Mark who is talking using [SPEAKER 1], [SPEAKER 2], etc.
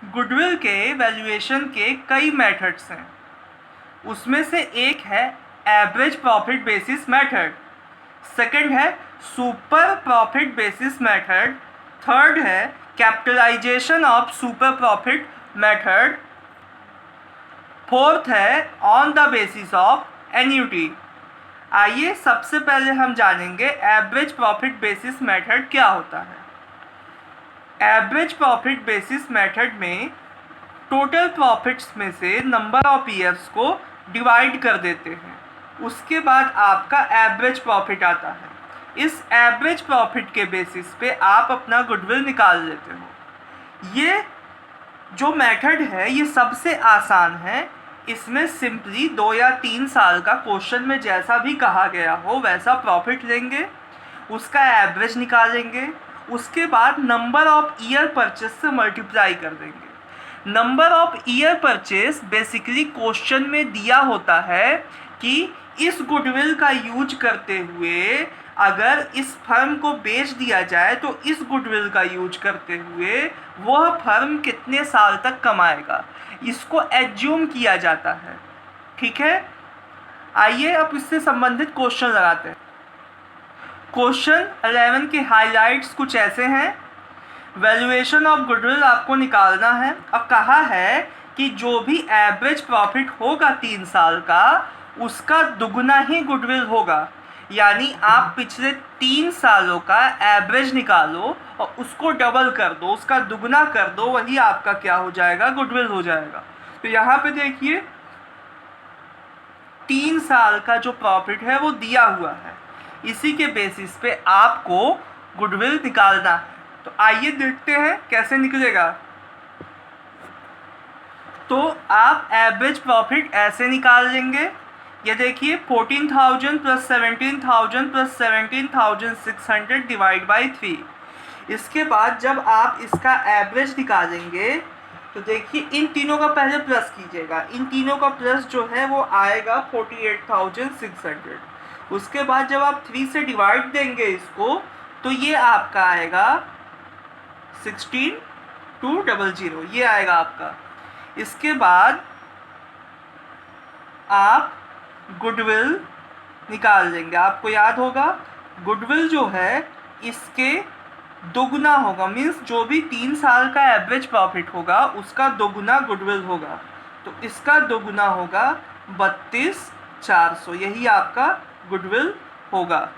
[SPEAKER 1] Goodwill के valuation के कई मेथड्स हैं। उसमें से एक है average profit basis method, second है super profit basis method, third है capitalisation of super profit method, fourth है on the basis of annuity. आइए सबसे पहले हम जानेंगे एवरेज प्रॉफिट बेसिस मेथड क्या होता है। एवरेज प्रॉफिट बेसिस मेथड में टोटल प्रॉफिट्स में से नंबर ऑफ ईयर्स को डिवाइड कर देते हैं, उसके बाद आपका एवरेज प्रॉफिट आता है। इस एवरेज प्रॉफिट के बेसिस पे आप अपना गुडविल निकाल लेते हो। ये जो मेथड है ये सबसे आसान है। इसमें सिंपली 2 या 3 साल का क्वेश्चन में जैसा भी कहा गया हो वैसा प्रॉफिट लेंगे, उसका एवरेज निकालेंगे, उसके बाद नंबर ऑफ ईयर परचेस से मल्टीप्लाई कर देंगे। Number of year purchase basically question में दिया होता है कि इस गुडविल का यूज करते हुए अगर इस फर्म को बेच दिया जाए तो इस गुडविल का यूज करते हुए वह फर्म कितने साल तक कमाएगा, इसको एज्यूम किया जाता है। ठीक है, आइए अब इससे संबंधित क्वेश्चन लगाते हैं। क्वेश्चन 11 के हाइलाइट्स कुछ ऐसे हैं। वैल्यूएशन ऑफ गुडविल आपको निकालना है। अब कहा है कि जो भी एवरेज प्रॉफिट होगा 3 साल का उसका दुगना ही गुडविल होगा, यानी आप पिछले 3 सालों का एवरेज निकालो और उसको डबल कर दो, उसका दुगना कर दो, वही आपका क्या हो जाएगा, गुडविल हो जाएगा। तो यहाँ पे देखिए 3 साल का जो प्रॉफिट है वो दिया हुआ है, इसी के बेसिस पे आपको गुडविल निकालना है। तो आइए देखते हैं कैसे निकलेगा। तो आप एवरेज प्रॉफिट ऐसे निकाल लेंगे, ये देखिए 14,000 प्लस 17,000 प्लस 17,600 डिवाइड बाई 3। इसके बाद जब आप इसका एवरेज निकालेंगे तो देखिए इन तीनों का पहले प्लस कीजिएगा, इन तीनों का प्लस जो है वो आएगा 48,600। उसके बाद जब आप 3 से डिवाइड देंगे इसको तो ये आपका आएगा 16,200, ये आएगा आपका। इसके बाद आप गुडविल निकाल लेंगे। आपको याद होगा गुडविल जो है इसके दोगुना होगा, मीन्स जो भी 3 साल का एवरेज प्रॉफिट होगा उसका दोगुना गुडविल होगा। तो इसका दोगुना होगा 32,400, यही आपका गुडविल होगा।